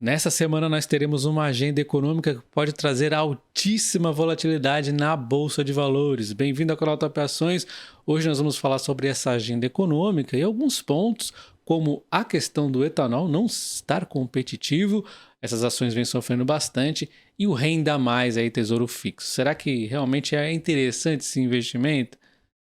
Nessa semana nós teremos uma agenda econômica que pode trazer altíssima volatilidade na Bolsa de Valores. Bem-vindo ao canal Top Ações. Hoje nós vamos falar sobre essa agenda econômica e alguns pontos, como a questão do etanol não estar competitivo, essas ações vêm sofrendo bastante, e o Renda Mais aí, Tesouro Fixo. Será que realmente é interessante esse investimento?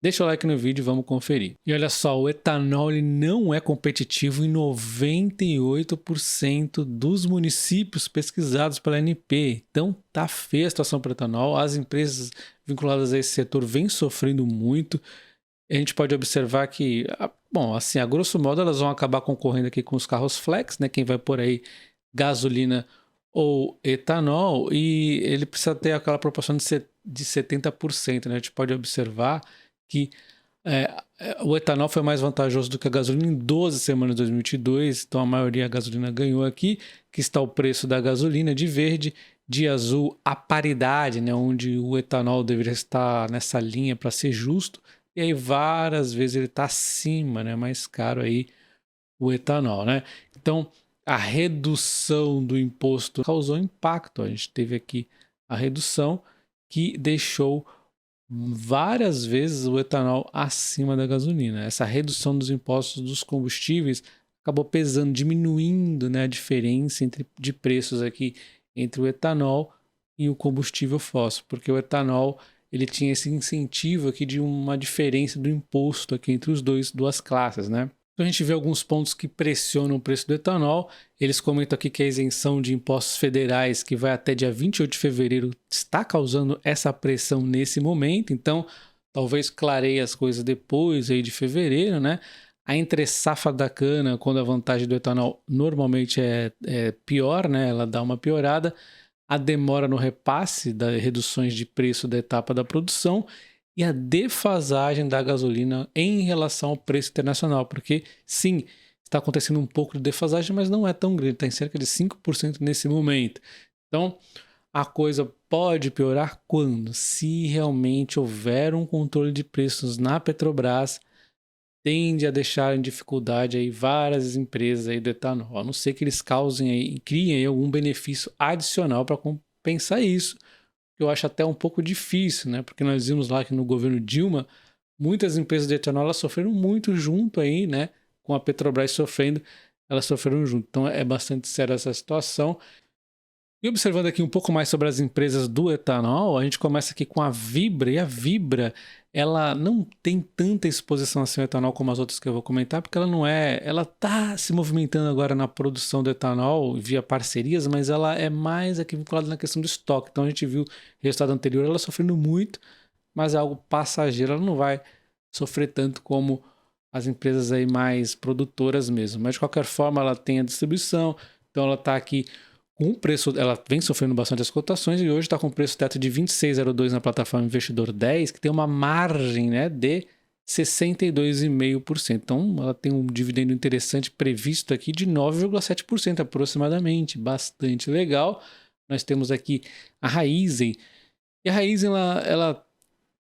Deixa o like no vídeo e vamos conferir. E olha só, o etanol ele não é competitivo em 98% dos municípios pesquisados pela ANP. Então tá feia a situação para o etanol. As empresas vinculadas a esse setor vêm sofrendo muito. A gente pode observar que, bom, assim, a grosso modo elas vão acabar concorrendo aqui com os carros flex, né? Quem vai por aí gasolina ou etanol, e ele precisa ter aquela proporção de 70%, né? A gente pode observar que o etanol foi mais vantajoso do que a gasolina em 12 semanas de 2022, então a maioria a gasolina ganhou aqui, que está o preço da gasolina de verde, de azul a paridade, né, onde o etanol deveria estar nessa linha para ser justo, e aí várias vezes ele está acima, né, mais caro aí o etanol, né? Então a redução do imposto causou impacto, a gente teve aqui a redução que deixou várias vezes o etanol acima da gasolina. Essa redução dos impostos dos combustíveis acabou pesando, diminuindo, né, a diferença de preços aqui entre o etanol e o combustível fóssil, porque o etanol ele tinha esse incentivo aqui de uma diferença do imposto aqui entre duas classes, né? Então a gente vê alguns pontos que pressionam o preço do etanol. Eles comentam aqui que a isenção de impostos federais, que vai até dia 28 de fevereiro, está causando essa pressão nesse momento. Então, talvez clareie as coisas depois aí de fevereiro, né? A entre-safra da cana, quando a vantagem do etanol normalmente é pior, né? Ela dá uma piorada. A demora no repasse das reduções de preço da etapa da produção e a defasagem da gasolina em relação ao preço internacional, porque sim, está acontecendo um pouco de defasagem, mas não é tão grande, está em cerca de 5% nesse momento. Então, a coisa pode piorar quando? Se realmente houver um controle de preços na Petrobras, tende a deixar em dificuldade aí várias empresas aí do etanol, a não ser que eles causem aí, criem aí algum benefício adicional para compensar isso. Eu acho até um pouco difícil, né? Porque nós vimos lá que no governo Dilma, muitas empresas de etanol elas sofreram muito junto aí, né? Com a Petrobras sofrendo, elas sofreram junto. Então é bastante séria essa situação. E observando aqui um pouco mais sobre as empresas do etanol, a gente começa aqui com a Vibra, e a Vibra, ela não tem tanta exposição assim ao etanol como as outras que eu vou comentar, porque ela está se movimentando agora na produção do etanol via parcerias, mas ela é mais aqui vinculada na questão do estoque. Então a gente viu o resultado anterior, ela sofrendo muito, mas é algo passageiro, ela não vai sofrer tanto como as empresas aí mais produtoras mesmo. Mas de qualquer forma, ela tem a distribuição, então ela está aqui com o preço, ela vem sofrendo bastante as cotações e hoje está com preço teto de 26,02 na plataforma Investidor 10, que tem uma margem, né, de 62,5%. Então, ela tem um dividendo interessante previsto aqui de 9,7% aproximadamente, bastante legal. Nós temos aqui a Raízen, e a Raízen ela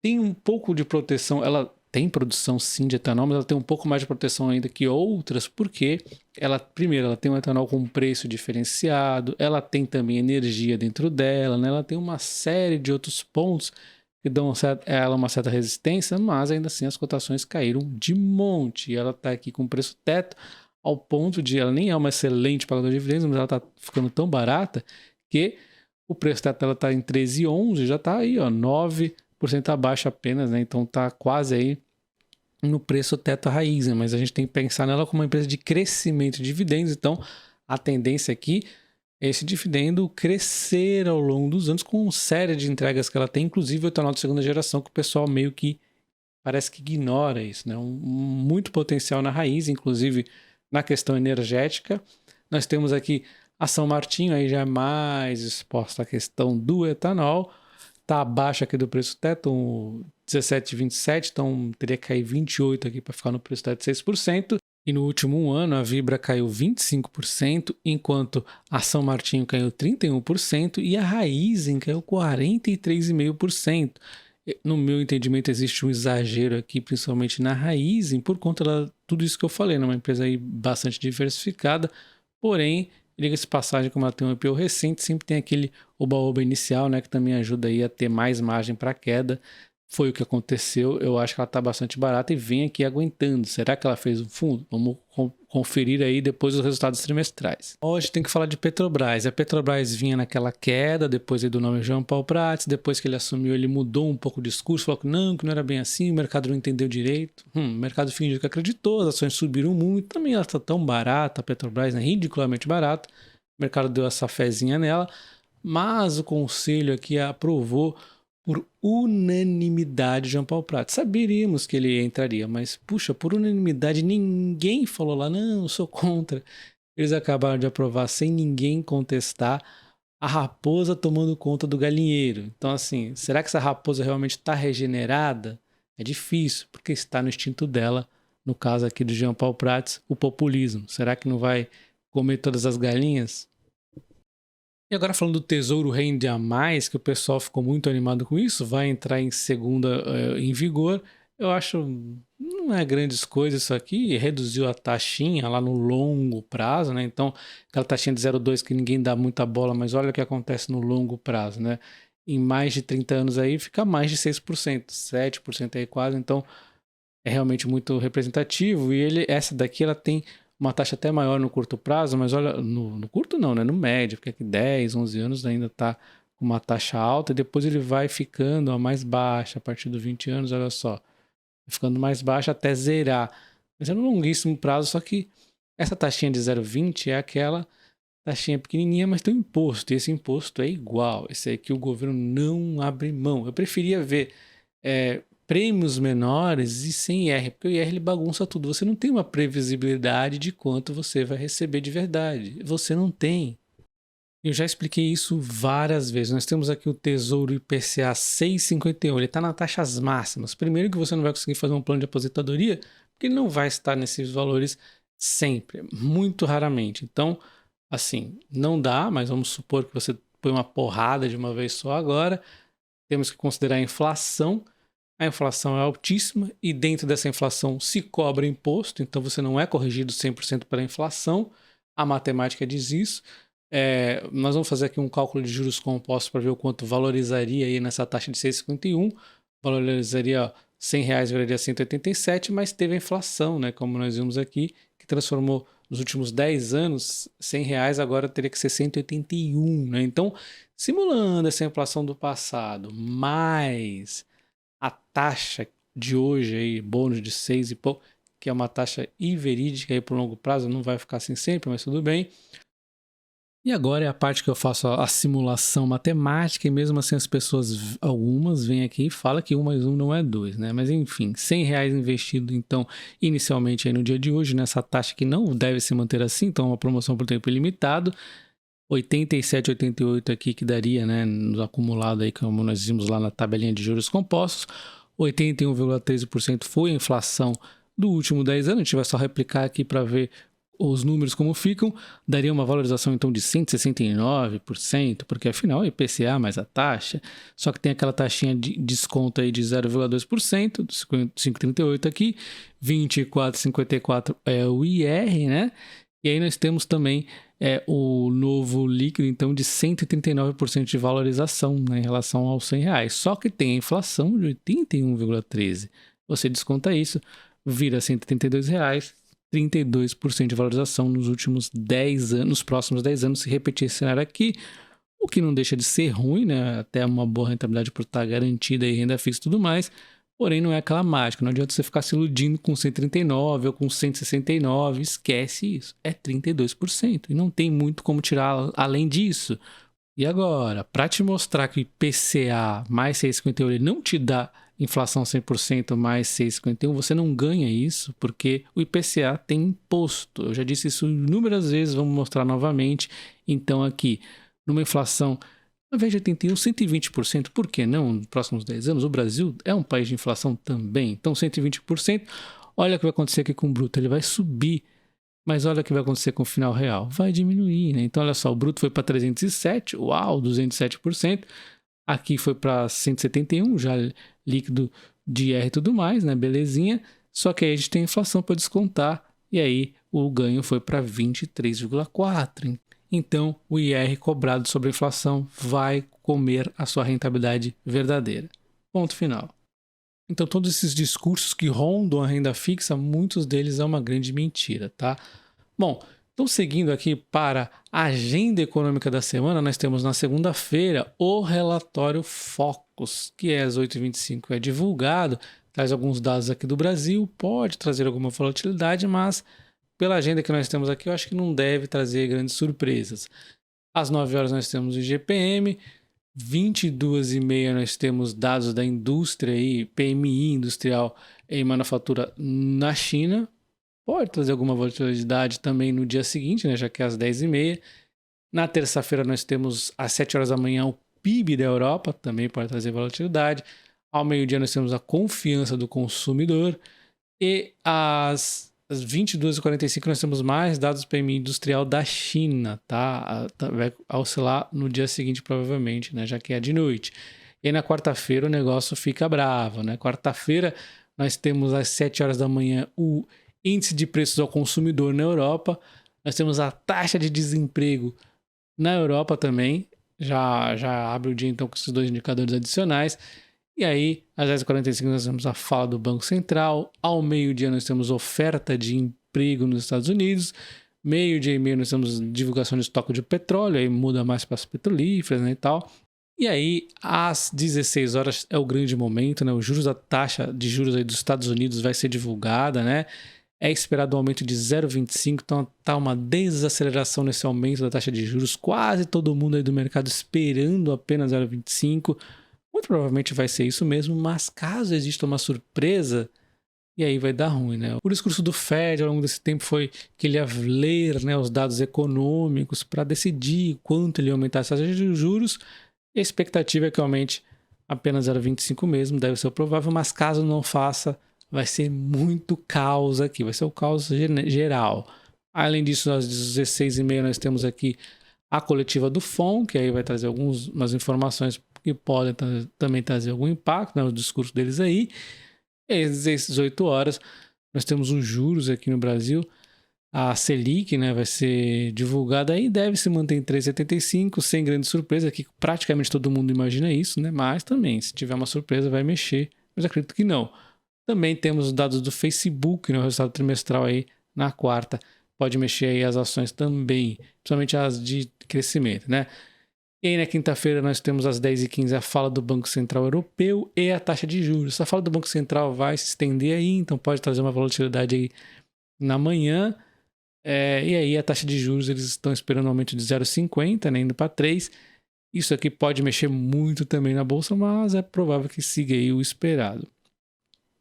tem um pouco de proteção, ela tem produção sim de etanol, mas ela tem um pouco mais de proteção ainda que outras, porque primeiro, ela tem um etanol com preço diferenciado, ela tem também energia dentro dela, né? Ela tem uma série de outros pontos que dão a ela uma certa resistência, mas ainda assim as cotações caíram de monte, e ela está aqui com preço teto, ao ponto de ela nem é uma excelente pagadora de dividendos, mas ela está ficando tão barata que o preço teto dela está em 13,11, já está aí, ó, 9% abaixo apenas, né? Então tá quase aí no preço teto raiz, né? Mas a gente tem que pensar nela como uma empresa de crescimento de dividendos, então a tendência aqui é esse dividendo crescer ao longo dos anos com uma série de entregas que ela tem, inclusive o etanol de segunda geração, que o pessoal meio que parece que ignora isso, né? Muito potencial na raiz, inclusive na questão energética. Nós temos aqui a São Martinho, aí já é mais exposta à questão do etanol, está abaixo aqui do preço teto, 17,27, então teria que cair 28 aqui para ficar no preço teto de 6%. E no último ano a Vibra caiu 25%, enquanto a São Martinho caiu 31% e a Raízen caiu 43,5%. No meu entendimento existe um exagero aqui, principalmente na Raízen, por conta de tudo isso que eu falei, né? Uma empresa aí bastante diversificada, porém Diga-se de passagem, como ela tem um IPO recente, sempre tem aquele oba-oba inicial, né, que também ajuda aí a ter mais margem para queda. Foi o que aconteceu, eu acho que ela está bastante barata e vem aqui aguentando. Será que ela fez um fundo? Vamos conferir aí depois os resultados trimestrais. Hoje tem que falar de Petrobras. A Petrobras vinha naquela queda, depois aí do nome Jean Paul Prats, depois que ele assumiu ele mudou um pouco o discurso, falou que não era bem assim, o mercado não entendeu direito. O mercado fingiu que acreditou, as ações subiram muito, também ela está tão barata, a Petrobras é ridiculamente barata, o mercado deu essa fezinha nela, mas o conselho aqui aprovou por unanimidade Jean Paul Prats. Saberíamos que ele entraria, mas puxa, por unanimidade ninguém falou lá, não, eu sou contra. Eles acabaram de aprovar sem ninguém contestar, a raposa tomando conta do galinheiro. Então assim, será que essa raposa realmente está regenerada? É difícil, porque está no instinto dela, no caso aqui do Jean Paul Prats, o populismo. Será que não vai comer todas as galinhas? E agora falando do Tesouro Rende a Mais, que o pessoal ficou muito animado com isso, vai entrar em segunda em vigor. Eu acho não é grandes coisas isso aqui, reduziu a taxinha lá no longo prazo, né? Então, aquela taxinha de 0,2 que ninguém dá muita bola, mas olha o que acontece no longo prazo, né? Em mais de 30 anos aí fica mais de 6%, 7% aí quase, então é realmente muito representativo. E essa daqui ela tem uma taxa até maior no curto prazo, mas olha, no curto não, né? No médio, porque aqui 10, 11 anos ainda está com uma taxa alta e depois ele vai ficando a mais baixa a partir dos 20 anos, olha só, ficando mais baixa até zerar. Mas é no longuíssimo prazo, só que essa taxinha de 0,20 é aquela taxinha pequenininha, mas tem um imposto, e esse imposto é igual, esse aí que o governo não abre mão. Eu preferia ver prêmios menores e sem IR, porque o IR ele bagunça tudo. Você não tem uma previsibilidade de quanto você vai receber de verdade. Você não tem. Eu já expliquei isso várias vezes. Nós temos aqui o Tesouro IPCA 6,51. Ele está nas taxas máximas. Primeiro que você não vai conseguir fazer um plano de aposentadoria, porque ele não vai estar nesses valores sempre, muito raramente. Então, assim, não dá, mas vamos supor que você põe uma porrada de uma vez só agora. Temos que considerar a inflação. A inflação é altíssima e dentro dessa inflação se cobra imposto, então você não é corrigido 100% pela inflação. A matemática diz isso. Nós vamos fazer aqui um cálculo de juros compostos para ver o quanto valorizaria aí nessa taxa de 6,51. Valorizaria R$100, viraria 187, mas teve a inflação, né, como nós vimos aqui, que transformou nos últimos 10 anos, R$100 agora teria que ser 181. Né? Então, simulando essa inflação do passado, mais a taxa de hoje, aí, bônus de 6 e pouco, que é uma taxa inverídica aí por longo prazo, não vai ficar assim sempre, mas tudo bem. E agora é a parte que eu faço a simulação matemática e mesmo assim as pessoas, algumas, vêm aqui e falam que 1 mais 1 não é 2, né? Mas enfim, R$100 investido então inicialmente aí no dia de hoje, nessa taxa que não deve se manter assim, então é uma promoção por tempo ilimitado, 87, 88 aqui que daria, né, no acumulado aí, como nós vimos lá na tabelinha de juros compostos, 81,13% foi a inflação do último 10 anos, a gente vai só replicar aqui para ver os números como ficam, daria uma valorização então de 169%, porque afinal é IPCA mais a taxa, só que tem aquela taxinha de desconto aí de 0,2%, 5,38 aqui, 24,54 é o IR, né? E aí nós temos também o novo líquido, então, de 139% de valorização, né, em relação aos R$100. Só que tem a inflação de 81,13%. Você desconta isso, vira R$132, 32% de valorização nos últimos 10 anos, nos próximos 10 anos, se repetir esse cenário aqui, o que não deixa de ser ruim, né? Até uma boa rentabilidade por estar garantida e renda fixa e tudo mais, porém não é aquela mágica, não adianta você ficar se iludindo com 139 ou com 169, esquece isso, é 32% e não tem muito como tirar além disso. E agora, para te mostrar que o IPCA mais 6,51 ele não te dá inflação 100% mais 6,51, você não ganha isso porque o IPCA tem imposto. Eu já disse isso inúmeras vezes, vamos mostrar novamente. Então aqui, numa inflação, ao invés de 81, 120%, por que não nos próximos 10 anos? O Brasil é um país de inflação também, então 120%. Olha o que vai acontecer aqui com o bruto, ele vai subir. Mas olha o que vai acontecer com o final real, vai diminuir, né? Então olha só, o bruto foi para 307, uau, 207%. Aqui foi para 171, já líquido de IR e tudo mais, né? Belezinha. Só que aí a gente tem inflação para descontar. E aí o ganho foi para 23,4. então o IR cobrado sobre a inflação vai comer a sua rentabilidade verdadeira. Ponto final. Então todos esses discursos que rondam a renda fixa, muitos deles é uma grande mentira, tá? Bom, então seguindo aqui para a agenda econômica da semana, nós temos na segunda-feira o relatório Focus, que às 8h25 é divulgado, traz alguns dados aqui do Brasil, pode trazer alguma volatilidade, mas pela agenda que nós temos aqui, eu acho que não deve trazer grandes surpresas. Às 9 horas nós temos o IGPM, 22h30 nós temos dados da indústria aí, PMI industrial em manufatura na China. Pode trazer alguma volatilidade também no dia seguinte, né, já que é às 10h30. Na terça-feira nós temos às 7 horas da manhã o PIB da Europa, também pode trazer volatilidade. Ao meio-dia nós temos a confiança do consumidor. E às 22h45 nós temos mais dados do PMI industrial da China, tá? Vai oscilar no dia seguinte provavelmente, né, já que é de noite. E aí na quarta-feira o negócio fica bravo, né? Quarta-feira nós temos às 7 horas da manhã o índice de preços ao consumidor na Europa, nós temos a taxa de desemprego na Europa também, já abre o dia então com esses dois indicadores adicionais, e aí às 10h45 nós temos a fala do Banco Central, ao meio-dia nós temos oferta de emprego nos Estados Unidos, meio-dia e meio nós temos divulgação de estoque de petróleo, aí muda mais para as petrolíferas, né, e tal. E aí, às 16 horas é o grande momento, né? Os juros da taxa de juros aí dos Estados Unidos vai ser divulgada, né? É esperado um aumento de 0,25, então está uma desaceleração nesse aumento da taxa de juros. Quase todo mundo aí do mercado esperando apenas 0,25. Muito provavelmente vai ser isso mesmo, mas caso exista uma surpresa, e aí vai dar ruim, né? O discurso do Fed ao longo desse tempo foi que ele ia ler, né, os dados econômicos para decidir quanto ele ia aumentar as taxas de juros. E a expectativa é que aumente apenas 0,25 mesmo, deve ser o provável, mas caso não faça, vai ser muito caos aqui, vai ser o caos geral. Além disso, às 16h30 nós temos aqui a coletiva do FONC, que aí vai trazer algumas informações que podem também trazer algum impacto, né, no discurso deles aí. E às 18 horas nós temos os juros aqui no Brasil, a Selic, né, vai ser divulgada aí, deve se manter em 3,75, sem grande surpresa, que praticamente todo mundo imagina isso, né, mas também, se tiver uma surpresa, vai mexer, mas acredito que não. Também temos os dados do Facebook, né, o resultado trimestral aí na quarta, pode mexer aí as ações também, principalmente as de crescimento, né. E aí na quinta-feira nós temos às 10h15 a fala do Banco Central Europeu e a taxa de juros. Essa fala do Banco Central vai se estender aí, então pode trazer uma volatilidade aí na manhã. E aí a taxa de juros eles estão esperando um aumento de 0,50, né, indo para 3. Isso aqui pode mexer muito também na bolsa, mas é provável que siga aí o esperado.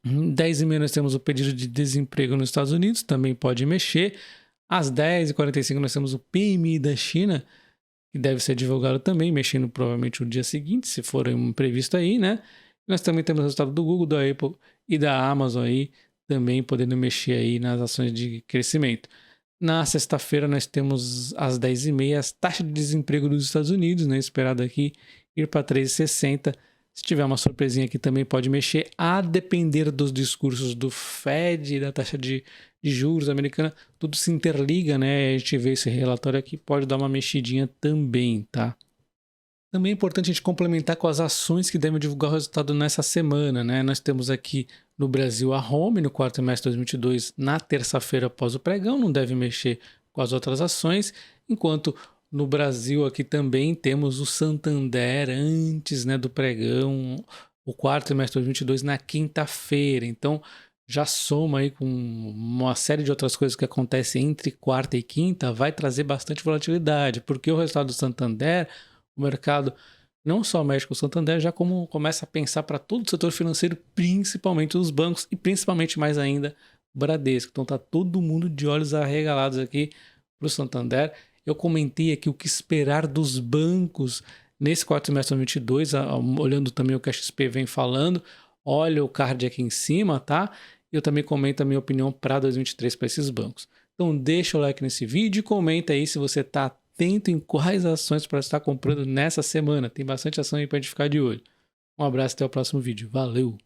10h30 nós temos o pedido de desemprego nos Estados Unidos, também pode mexer. Às 10h45 nós temos o PMI da China, que deve ser divulgado também, mexendo provavelmente no dia seguinte, se for previsto aí, né? Nós também temos o resultado do Google, da Apple e da Amazon aí, também podendo mexer aí nas ações de crescimento. Na sexta-feira nós temos às 10h30 a taxa de desemprego dos Estados Unidos, né? Esperado aqui ir para 3,60. Se tiver uma surpresinha aqui também pode mexer, a depender dos discursos do Fed, da taxa de juros americana, tudo se interliga, né? A gente vê esse relatório aqui, pode dar uma mexidinha também, tá? Também é importante a gente complementar com as ações que devem divulgar o resultado nessa semana, né? Nós temos aqui no Brasil a Home, no quarto trimestre de 2022, na terça-feira após o pregão, não deve mexer com as outras ações, enquanto no Brasil aqui também temos o Santander antes, né, do pregão, o quarto trimestre de 2022 na quinta-feira. Então já soma aí com uma série de outras coisas que acontecem entre quarta e quinta, vai trazer bastante volatilidade, porque o resultado do Santander, o mercado não só mexe com o Santander, já como começa a pensar para todo o setor financeiro, principalmente os bancos e principalmente mais ainda o Bradesco. Então tá todo mundo de olhos arregalados aqui para o Santander. Eu comentei aqui o que esperar dos bancos nesse quarto trimestre de 2022, olhando também o que a XP vem falando. Olha o card aqui em cima, tá? Eu também comento a minha opinião para 2023 para esses bancos. Então deixa o like nesse vídeo e comenta aí se você está atento em quais ações para estar comprando nessa semana. Tem bastante ação aí para a gente ficar de olho. Um abraço, até o próximo vídeo. Valeu!